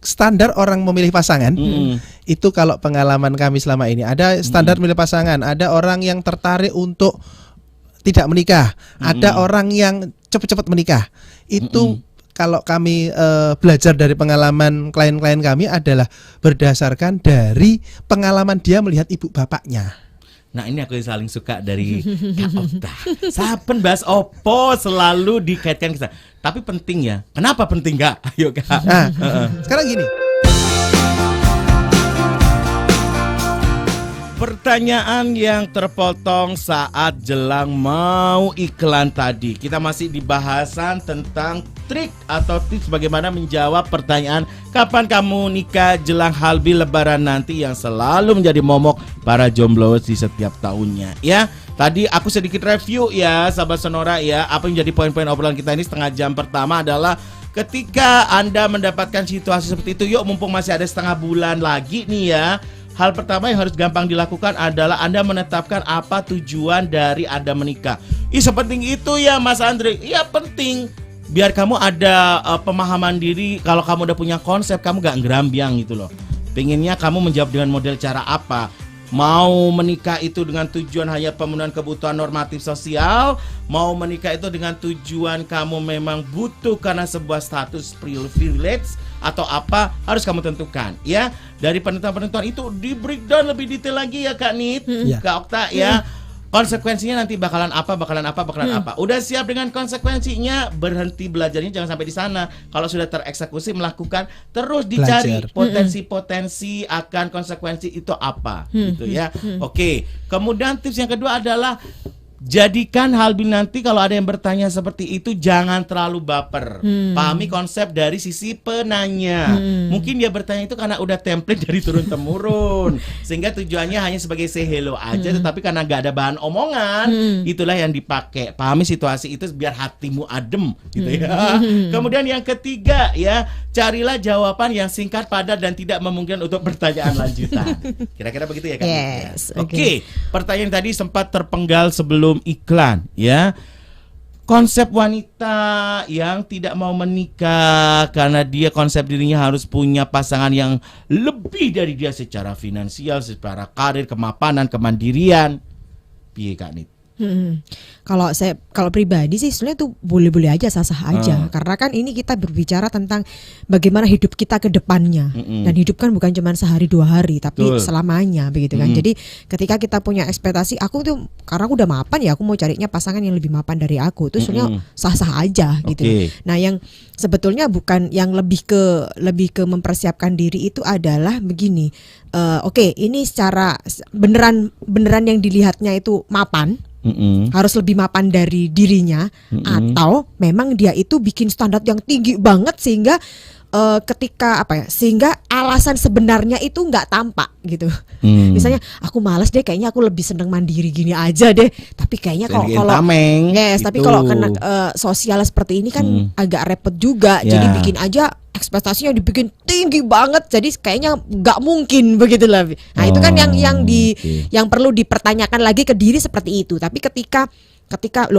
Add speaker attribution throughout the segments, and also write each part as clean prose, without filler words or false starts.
Speaker 1: standar orang memilih pasangan itu kalau pengalaman kami selama ini ada standar memilih pasangan, ada orang yang tertarik untuk tidak menikah, ada orang yang cepat-cepat menikah. Itu kalau kami belajar dari pengalaman klien-klien kami adalah berdasarkan dari pengalaman dia melihat ibu bapaknya.
Speaker 2: Nah ini aku yang saling suka dari Kak Okta. Saben bahas opo selalu dikaitkan ke sana. Tapi penting ya. Kenapa penting Kak? Ayo Kak.
Speaker 1: Nah, sekarang gini.
Speaker 2: Pertanyaan yang terpotong saat jelang mau iklan tadi. Kita masih di bahasan tentang trik atau tips bagaimana menjawab pertanyaan kapan kamu nikah jelang halbi lebaran nanti yang selalu menjadi momok para jomblo di setiap tahunnya ya. Tadi aku sedikit review ya sahabat Sonora ya. Apa yang menjadi poin-poin obrolan kita ini setengah jam pertama adalah ketika Anda mendapatkan situasi seperti itu, yuk mumpung masih ada setengah bulan lagi nih ya. Hal pertama yang harus gampang dilakukan adalah Anda menetapkan apa tujuan dari Anda menikah. Sepenting itu ya Mas Andre. Iya penting. Biar kamu ada pemahaman diri. Kalau kamu udah punya konsep, kamu gak ngerambiang gitu loh. Pengennya kamu menjawab dengan model cara apa. Mau menikah itu dengan tujuan hanya pemenuhan kebutuhan normatif sosial, mau menikah itu dengan tujuan kamu memang butuh karena sebuah status privilege atau apa, harus kamu tentukan ya. Dari penentuan-penentuan itu di breakdown lebih detail lagi ya Kak Nit, Kak Okta ya. Konsekuensinya nanti bakalan apa. Udah siap dengan konsekuensinya, berhenti belajarnya jangan sampai di sana. Kalau sudah tereksekusi melakukan, terus dicari potensi-potensi akan konsekuensi itu apa gitu ya. Oke. Kemudian tips yang kedua adalah jadikan halbi nanti kalau ada yang bertanya seperti itu jangan terlalu baper. Pahami konsep dari sisi penanya. Mungkin dia bertanya itu karena udah template dari turun temurun, sehingga tujuannya hanya sebagai say hello aja, tetapi karena gak ada bahan omongan, itulah yang dipakai. Pahami situasi itu biar hatimu adem gitu ya. Kemudian yang ketiga ya, carilah jawaban yang singkat, padat dan tidak memungkinkan untuk pertanyaan lanjutan. Kira-kira begitu ya Kak?
Speaker 1: Yes,
Speaker 2: Oke. Pertanyaan tadi sempat terpenggal sebelum iklan ya. Konsep wanita yang tidak mau menikah karena dia konsep dirinya harus punya pasangan yang lebih dari dia secara finansial, secara karir, kemapanan, kemandirian. Piye Kak Nit?
Speaker 3: Kalau pribadi sih sebenarnya tuh boleh-boleh aja, sah-sah aja. Karena kan ini kita berbicara tentang bagaimana hidup kita ke depannya. Dan hidup kan bukan cuma sehari dua hari, tapi selamanya begitu kan. Jadi ketika kita punya ekspektasi, aku tuh karena aku udah mapan ya, aku mau carinya pasangan yang lebih mapan dari aku. Itu sebenarnya sah-sah aja gitu. Nah, yang sebetulnya bukan yang lebih ke mempersiapkan diri itu adalah begini. Oke, ini secara beneran yang dilihatnya itu mapan. Harus lebih mapan dari dirinya, atau memang dia itu bikin standar yang tinggi banget sehingga sehingga alasan sebenarnya itu nggak tampak gitu. Misalnya aku malas deh, kayaknya aku lebih seneng mandiri gini aja deh. Tapi kayaknya kalau tapi kalau kena sosial seperti ini kan agak repot juga. Jadi bikin aja ekspektasinya dibikin tinggi banget, jadi kayaknya nggak mungkin begitu lah. Nah itu kan yang perlu dipertanyakan lagi ke diri seperti itu. Tapi ketika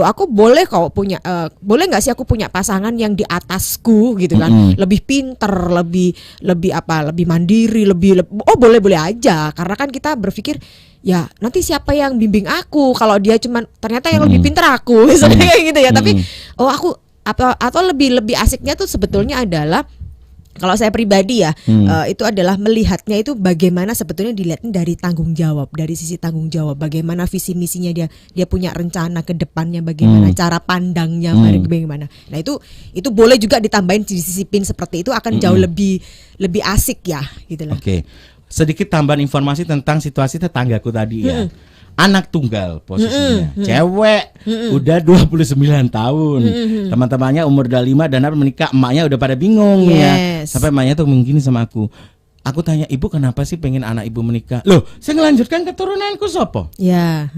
Speaker 3: aku boleh nggak sih aku punya pasangan yang di atasku gitu kan, lebih pinter, lebih mandiri, boleh aja. Karena kan kita berpikir ya nanti siapa yang bimbing aku kalau dia cuman ternyata yang lebih pinter aku misalnya kayak gitu ya. Tapi aku atau lebih asiknya tuh sebetulnya adalah, kalau saya pribadi ya, itu adalah melihatnya itu bagaimana sebetulnya dilihatnya dari tanggung jawab, dari sisi tanggung jawab, bagaimana visi misinya dia punya rencana ke depannya, bagaimana cara pandangnya, bagaimana. Nah itu boleh juga ditambahin disiplin seperti itu, akan jauh lebih asik ya gitu loh.
Speaker 2: Oke. Sedikit tambahan informasi tentang situasi tetanggaku tadi ya. Anak tunggal posisinya, cewek, udah 29 tahun, teman-temannya umur 25 dan menikah, emaknya udah pada bingung ya. Sampai emaknya tuh mungkin sama aku tanya, ibu kenapa sih pengen anak ibu menikah? Loh, saya ngelanjutkan keturunanku sopo?
Speaker 3: Ya.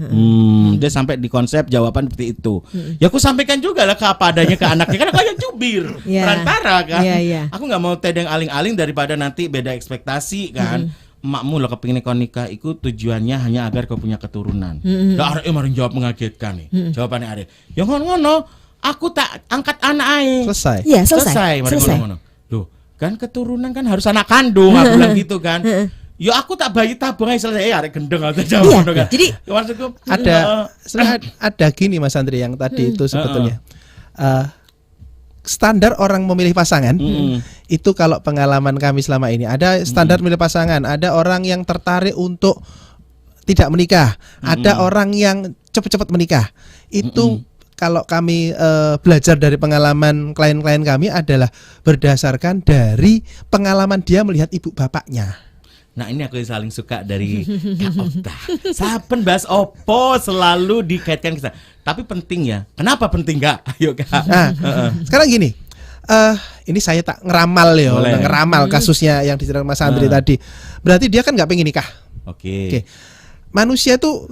Speaker 2: Dia sampai di konsep jawaban seperti itu. Ya aku sampaikan juga lah ke apa adanya ke anaknya, karena kayak jubir, perantara kan. Aku nggak mau tedeng aling-aling daripada nanti beda ekspektasi kan. Emakmu lo kepingin kau nikah, itu tujuannya hanya agar kau punya keturunan. Lah arek maring jawab mengagetkan nih. Jawabannya ada. Ya ngono, aku tak angkat anak ae.
Speaker 1: Selesai.
Speaker 3: Iya, selesai.
Speaker 2: Maring ngono. Loh, kan keturunan kan harus anak kandung, aku bilang gitu kan. Ya aku tak bayi tabung aja selesai arek gendeng atau jawab kan.
Speaker 3: Jadi
Speaker 2: maksudku
Speaker 1: ada gini Mas Andri yang tadi itu sebetulnya. Standar orang memilih pasangan itu kalau pengalaman kami selama ini ada standar memilih pasangan, ada orang yang tertarik untuk tidak menikah, ada orang yang cepat-cepat menikah. Itu kalau kami belajar dari pengalaman klien-klien kami adalah berdasarkan dari pengalaman dia melihat ibu bapaknya.
Speaker 2: Nah ini aku yang saling suka dari Kak Okta. Saben bahas opo selalu dikaitkan ke sana. Tapi penting ya. Kenapa penting Kak? Ayo Kak.
Speaker 1: Nah, sekarang gini. Ini saya tak ngeramal ya, ngeramal kasusnya yang diceritakan Mas Andri tadi. Berarti dia kan nggak pengen nikah. Oke. Manusia itu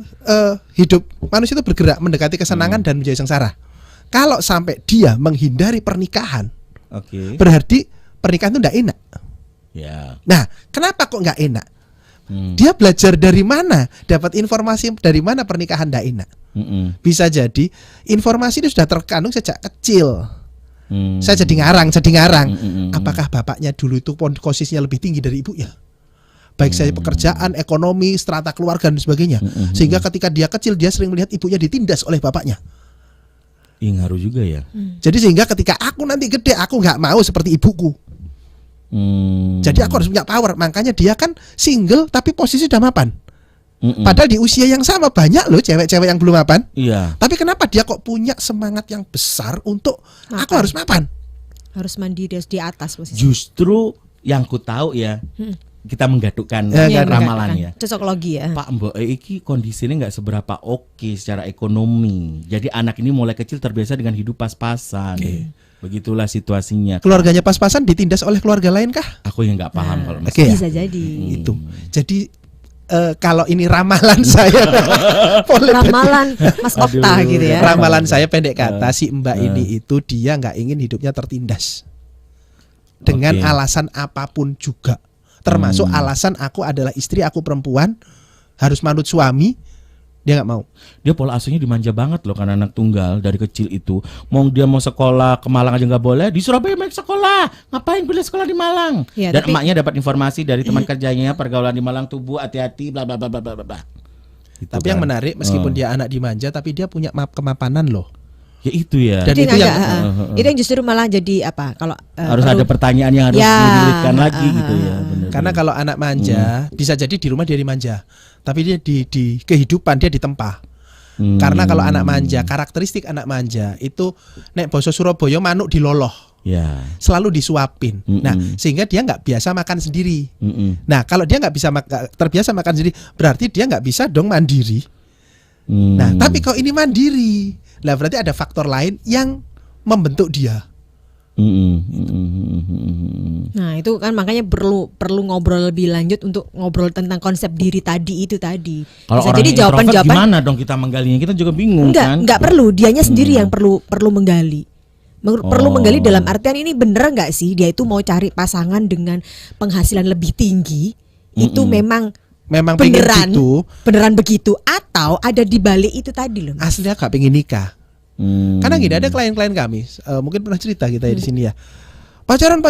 Speaker 1: manusia itu bergerak mendekati kesenangan dan menjadi sengsara. Kalau sampai dia menghindari pernikahan, berarti pernikahan itu nggak enak.
Speaker 2: Ya.
Speaker 1: Nah, kenapa kok nggak enak? Dia belajar dari mana? Dapat informasi dari mana pernikahan nggak enak? Bisa jadi informasi itu sudah terkandung sejak kecil. Saya jadi ngarang. Apakah bapaknya dulu itu posisinya lebih tinggi dari ibunya? Baik saya pekerjaan, ekonomi, strata keluarga dan sebagainya. Sehingga ketika dia kecil dia sering melihat ibunya ditindas oleh bapaknya.
Speaker 2: Ngaruh juga ya.
Speaker 1: Jadi sehingga ketika aku nanti gede aku nggak mau seperti ibuku. Jadi aku harus punya power. Makanya dia kan single tapi posisi udah mapan. Padahal di usia yang sama banyak loh cewek-cewek yang belum mapan.
Speaker 2: Iya.
Speaker 1: Tapi kenapa dia kok punya semangat yang besar untuk aku harus mapan?
Speaker 3: Harus mandiri, harus di atas posisi.
Speaker 2: Justru yang ku tahu ya, kita menggadukkan ramalan ya.
Speaker 3: Cocokologi ya.
Speaker 2: Pak Mbok iki kondisinya nggak seberapa oke secara ekonomi. Jadi anak ini mulai kecil terbiasa dengan hidup pas-pasan. Begitulah situasinya.
Speaker 1: Keluarganya pas-pasan ditindas oleh keluarga lain kah?
Speaker 2: Aku yang nggak paham kalau
Speaker 3: bisa jadi.
Speaker 1: Itu. Jadi kalau ini ramalan saya
Speaker 3: ramalan Mas Okta gitu ya.
Speaker 1: Ramalan saya pendek kata si Mbak ini itu dia nggak ingin hidupnya tertindas dengan alasan apapun juga, termasuk alasan aku adalah istri, aku perempuan harus manut suami. Dia nggak mau.
Speaker 2: Dia pola asuhnya dimanja banget loh karena anak tunggal dari kecil itu. Dia mau sekolah ke Malang aja nggak boleh. Di Surabaya mau sekolah. Ngapain pilih sekolah di Malang? Ya, dan emaknya dapat informasi dari teman kerjanya pergaulan di Malang tubuh hati-hati bla bla bla bla bla.
Speaker 1: Gitu tapi yang menarik meskipun dia anak dimanja tapi dia punya kemapanan loh.
Speaker 2: Ya itu ya.
Speaker 1: Dan itu
Speaker 3: yang justru malah jadi apa? Kalau
Speaker 2: harus ada pertanyaan yang harus menyulitkan lagi gitu ya. Bener,
Speaker 1: karena kalau anak manja bisa jadi di rumah dia dimanja, tapi dia di kehidupan dia ditempa. Karena kalau anak manja, karakteristik anak manja itu nek basa Surabaya manuk diloloh.
Speaker 2: Ya.
Speaker 1: Selalu disuapin. Nah, sehingga dia nggak biasa makan sendiri. Nah, kalau dia nggak bisa terbiasa makan sendiri, berarti dia nggak bisa dong mandiri. Nah, tapi kalau ini mandiri, lah berarti ada faktor lain yang membentuk dia.
Speaker 3: Nah, itu kan makanya perlu ngobrol lebih lanjut untuk ngobrol tentang konsep diri tadi itu tadi.
Speaker 2: Kalau orang jadi jawaban gimana dong kita menggalinya? Kita juga bingung kan.
Speaker 3: Enggak perlu, dianya sendiri yang perlu menggali. Perlu menggali dalam artian ini bener nggak sih dia itu mau cari pasangan dengan penghasilan lebih tinggi, itu memang beneran begitu atau ada di balik itu tadi loh.
Speaker 1: Aslinya gak pengen nikah. Karena gini, ada klien-klien kami, mungkin pernah cerita kita di sini ya.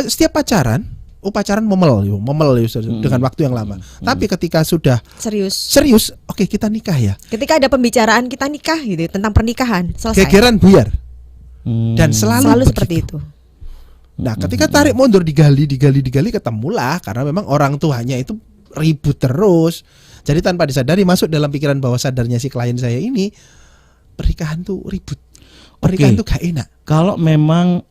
Speaker 1: Setiap pacaran memel dengan waktu yang lama. Tapi ketika sudah serius, oke kita nikah ya.
Speaker 3: Ketika ada pembicaraan kita nikah gitu tentang pernikahan, selesai.
Speaker 1: Gegeran buyar. Dan selalu
Speaker 3: seperti itu.
Speaker 1: Nah, ketika tarik mundur digali ketemulah karena memang orang tuanya itu ribut terus. Jadi tanpa disadari masuk dalam pikiran bawah sadarnya si klien saya ini, pernikahan tuh ribut. Pernikahan tuh gak enak.
Speaker 2: Kalau memang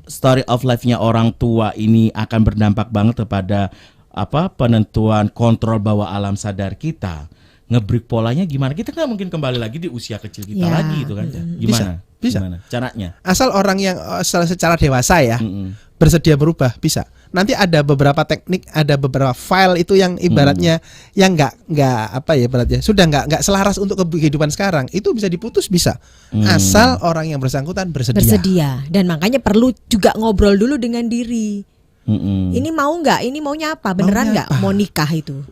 Speaker 2: story of life-nya orang tua ini akan berdampak banget kepada penentuan kontrol bawah alam sadar kita. Ngebreak polanya gimana? Kita nggak mungkin kembali lagi di usia kecil kita lagi itu kan? Gimana?
Speaker 1: Bisa.
Speaker 2: Gimana caranya?
Speaker 1: Asal orang yang secara dewasa ya bersedia berubah bisa. Nanti ada beberapa teknik, ada beberapa file itu yang ibaratnya yang ibaratnya sudah nggak selaras untuk kehidupan sekarang. Itu bisa diputus bisa. Asal orang yang bersangkutan bersedia.
Speaker 3: Dan makanya perlu juga ngobrol dulu dengan diri. Ini mau nggak? Ini maunya apa? Beneran nggak mau nikah itu?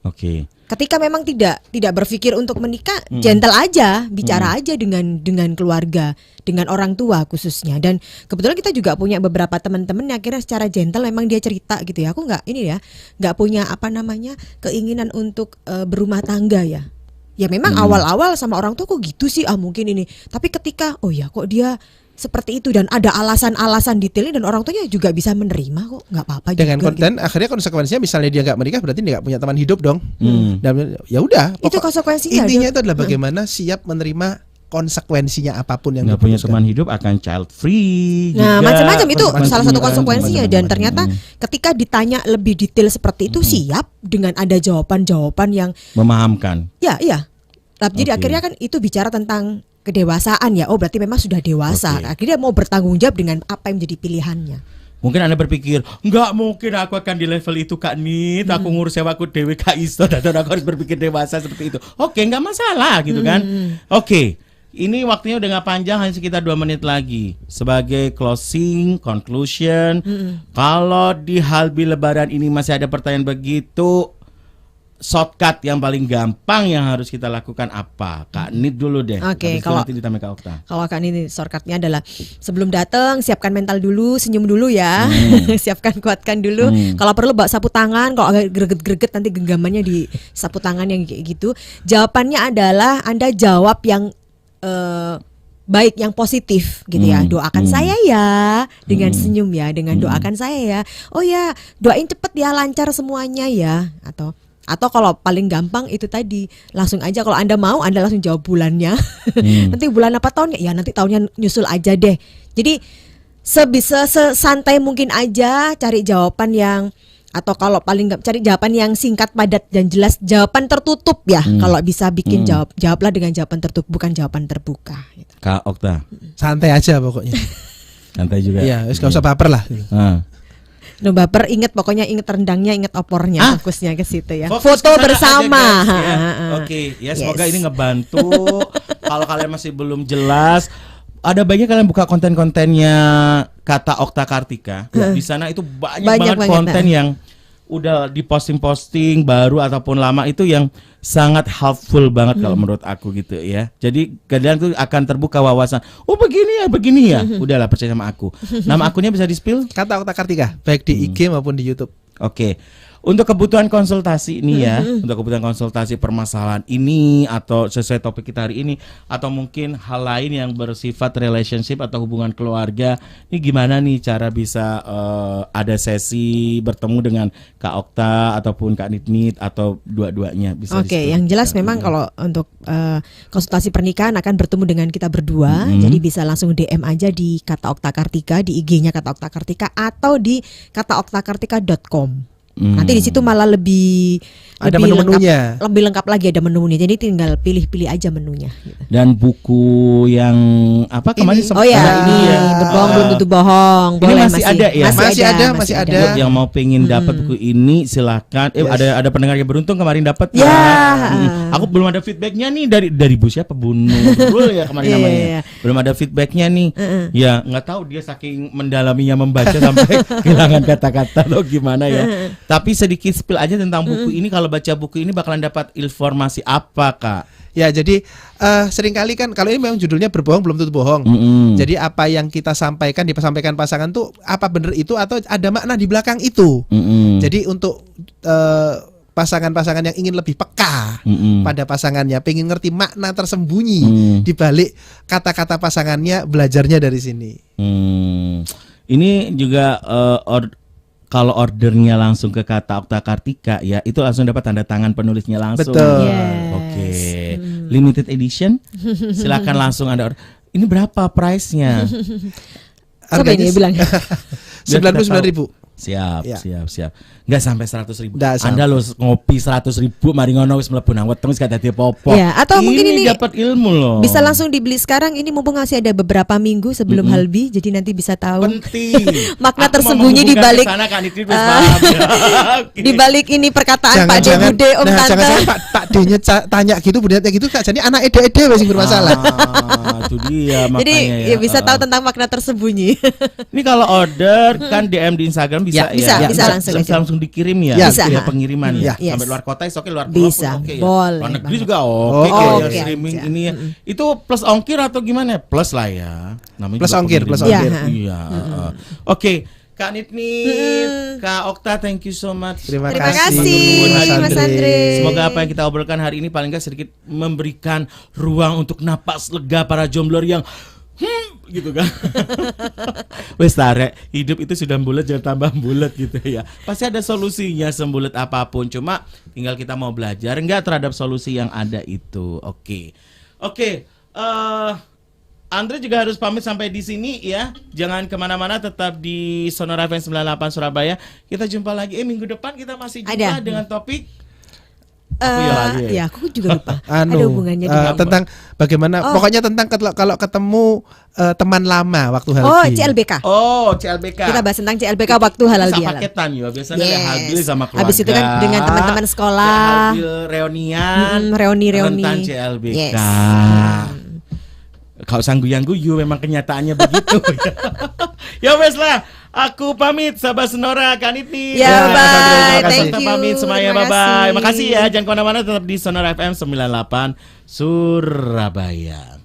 Speaker 2: Oke.
Speaker 3: ketika memang tidak berpikir untuk menikah, gentle aja, bicara aja dengan keluarga, dengan orang tua khususnya. Dan kebetulan kita juga punya beberapa teman-teman yang akhirnya secara gentle memang dia cerita gitu ya, aku nggak punya keinginan untuk berumah tangga ya. Ya memang awal-awal sama orang tua kok gitu sih, mungkin ini. Tapi ketika oh ya kok dia seperti itu dan ada alasan-alasan detailnya dan orang tuanya juga bisa menerima kok, nggak apa-apa juga.
Speaker 1: Dan akhirnya konsekuensinya misalnya dia nggak menikah berarti dia nggak punya teman hidup dong. Dan ya udah.
Speaker 3: Itu konsekuensinya.
Speaker 1: Intinya itu adalah bagaimana siap menerima konsekuensinya apapun yang
Speaker 2: nggak punya teman hidup akan child free.
Speaker 3: Nah macam-macam itu salah satu konsekuensinya dan ternyata ketika ditanya lebih detail seperti itu siap dengan ada jawaban-jawaban yang
Speaker 2: memahamkan.
Speaker 3: Ya. Jadi akhirnya kan itu bicara tentang kedewasaan ya. Oh berarti memang sudah dewasa. Akhirnya mau bertanggung jawab dengan apa yang menjadi pilihannya.
Speaker 2: Mungkin Anda berpikir, nggak mungkin aku akan di level itu Kak Nit. Aku ngurus sewa aku dewe Kak Isto dan aku harus berpikir dewasa seperti itu. Oke, nggak masalah gitu kan. Oke, ini waktunya udah nggak panjang, hanya sekitar 2 menit lagi. Sebagai closing, conclusion, kalau di Halbi Lebaran ini masih ada pertanyaan begitu, shortcut yang paling gampang yang harus kita lakukan apa? Kak Nit dulu deh.
Speaker 3: Oke, kalau
Speaker 2: nanti ditambah Kak Okta.
Speaker 3: Kalau Kak Nit shortcutnya adalah sebelum datang siapkan mental dulu, senyum dulu ya. Siapkan, kuatkan dulu. Kalau perlu bawa sapu tangan, kalau agak greget-greget nanti genggamannya di sapu tangan yang kayak gitu. Jawabannya adalah Anda jawab yang baik, yang positif gitu ya. Doakan saya ya dengan senyum ya, dengan doakan saya ya. Oh ya, doain cepet ya, lancar semuanya ya. Atau kalau paling gampang itu tadi langsung aja kalau Anda mau Anda langsung jawab bulannya. Nanti bulan apa tahunnya? Ya nanti tahunnya nyusul aja deh. Jadi sesantai mungkin aja cari jawaban yang, atau kalau paling nggak cari jawaban yang singkat, padat dan jelas, jawaban tertutup ya. Kalau bisa bikin jawablah dengan jawaban tertutup, bukan jawaban terbuka gitu.
Speaker 2: Kak Okta.
Speaker 1: Santai aja pokoknya.
Speaker 2: Santai juga.
Speaker 1: Iya, nggak usah baper lah.
Speaker 3: No baper, pokoknya inget rendangnya, inget opornya, fokusnya ke situ ya.
Speaker 2: Foto
Speaker 3: bersama.
Speaker 2: Oke, ya semoga ini ngebantu. Kalau kalian masih belum jelas, ada baiknya kalian buka konten-kontennya Kata Okta Kartika. Di sana itu banyak banget konten yang udah diposting baru ataupun lama, itu yang sangat helpful banget kalau menurut aku gitu ya. Jadi kalian tuh akan terbuka wawasan. Oh begini ya. Udahlah, percaya sama aku. Nama akunnya bisa di-spill?
Speaker 1: Kata Okta Kartika, baik di IG maupun di YouTube.
Speaker 2: Oke. Untuk kebutuhan konsultasi ini ya, untuk kebutuhan konsultasi permasalahan ini atau sesuai topik kita hari ini, atau mungkin hal lain yang bersifat relationship atau hubungan keluarga, ini gimana nih cara bisa ada sesi bertemu dengan Kak Okta ataupun Kak Nit atau dua-duanya bisa.
Speaker 3: Oke, yang jelas memang kalau untuk konsultasi pernikahan akan bertemu dengan kita berdua, jadi bisa langsung DM aja di Kata Okta Kartika, di IG-nya Kata Okta Kartika atau di kataoktakartika.com. Nanti di situ malah lebih
Speaker 1: menu-menunya.
Speaker 3: Lebih lengkap lagi, ada menunya. Jadi tinggal pilih-pilih aja menunya gitu.
Speaker 2: Dan buku yang apa kemarin
Speaker 3: ini ya, berbohong belum tentu bohong.
Speaker 2: Ini masih ada ya?
Speaker 3: Masih ada.
Speaker 2: Buat yang mau pengen dapat buku ini silakan. Ada pendengar yang beruntung kemarin dapat. Aku belum ada feedbacknya nih dari Bu siapa, Bu Nurul ya kemarin namanya. Belum ada feedbacknya nih. Ya nggak tahu dia saking mendalaminya membaca sampai kehilangan kata-kata atau gimana ya. Tapi sedikit spill aja tentang buku ini. Kalau baca buku ini bakalan dapat informasi apa, Kak?
Speaker 1: Ya, jadi seringkali kan kalau ini memang judulnya berbohong belum tentu bohong. Jadi apa yang kita sampaikan disampaikan pasangan tuh apa benar itu atau ada makna di belakang itu. Jadi untuk pasangan-pasangan yang ingin lebih peka pada pasangannya, pengen ngerti makna tersembunyi di balik kata-kata pasangannya, belajarnya dari sini.
Speaker 2: Ini juga kalau ordernya langsung ke Kata Okta Kartika ya, itu langsung dapat tanda tangan penulisnya langsung.
Speaker 1: Betul.
Speaker 2: Oke. Limited edition. Silakan langsung Anda order. Ini berapa price-nya?
Speaker 3: Harganya ini bilang
Speaker 1: 99.000.
Speaker 2: Siap. Enggak sampai 100.000. Anda lo ngopi 100.000 mari ngono wis mlebu nang weteng wis gak dadi apa-apa.
Speaker 3: Ya, atau mungkin ini
Speaker 2: dapat ilmu loh.
Speaker 3: Bisa langsung dibeli sekarang, ini mumpung masih ada beberapa minggu sebelum Halbi, jadi nanti bisa tahu
Speaker 2: penting
Speaker 3: makna tersembunyi di balik di balik ini perkataan Pak De Bude Om Tante.
Speaker 1: Jangan Pak D-nya tanya gitu, Bude gitu Kak, jadi anak ede-ede wis bermasalah.
Speaker 2: Itu dia makanya.
Speaker 3: Jadi ya bisa tahu tentang makna tersembunyi.
Speaker 2: Ini kalau order kan DM di Instagram bisa
Speaker 3: bisa langsung aja.
Speaker 2: langsung dikirim ya.
Speaker 3: Bisa.
Speaker 2: Ya, pengiriman ya.
Speaker 3: Yes.
Speaker 2: Sampai luar kota oke, luar pulau
Speaker 3: Bisa,
Speaker 2: oke ya.
Speaker 3: boleh
Speaker 2: Luar negeri
Speaker 3: banget.
Speaker 2: juga oke
Speaker 1: Oke,
Speaker 2: ya,
Speaker 3: oke
Speaker 2: streaming
Speaker 3: aja.
Speaker 2: ini ya. Itu plus ongkir atau gimana? Plus lah ya. Namanya
Speaker 1: Plus
Speaker 2: juga
Speaker 1: ongkir, plus
Speaker 2: pengiriman.
Speaker 3: ongkir.
Speaker 2: Iya. Oke. Kak Nitni, Kak Okta, thank you so much.
Speaker 1: Terima
Speaker 3: Terima
Speaker 1: kasih,
Speaker 3: kasih Mas Andre.
Speaker 2: Semoga apa yang kita obrolkan hari ini paling nggak sedikit memberikan ruang untuk napas lega para jomblo yang gitu kan. Wes tarik, hidup itu sudah bulat jangan tambah bulat gitu ya. Pasti ada solusinya sembulat apapun. Cuma tinggal kita mau belajar enggak terhadap solusi yang ada itu. Oke. Andre juga harus pamit sampai di sini ya. Jangan kemana-mana, tetap di Sonora FM 98 Surabaya. Kita jumpa lagi. Minggu depan kita masih jumpa dengan topik.
Speaker 3: Aku juga lupa. Ada hubungannya dengan
Speaker 1: tentang bagaimana? Pokoknya tentang kalau ketemu teman lama waktu halal.
Speaker 3: CLBK.
Speaker 2: CLBK.
Speaker 3: Kita bahas tentang CLBK waktu halal
Speaker 2: bisa
Speaker 3: bihalal.
Speaker 2: paketan ya. Biasanya ada habil sama keluarga.
Speaker 3: Habis itu kan dengan teman-teman sekolah.
Speaker 2: Habil reunian.
Speaker 3: Reuni.
Speaker 2: Tentang CLBK.
Speaker 3: Yes.
Speaker 2: Kalau sangguyan-guyu memang kenyataannya begitu. Ya wes lah, aku pamit sahabat Sonora, Kak Nitni.
Speaker 3: Ya, bye.
Speaker 2: Thank
Speaker 3: Thank
Speaker 2: you.
Speaker 3: you.
Speaker 2: Pamit semuanya,
Speaker 3: Terima
Speaker 2: bye-bye.
Speaker 3: kasih.
Speaker 2: Makasih ya, jangan kemana-mana, tetap di Sonora FM 98 Surabaya.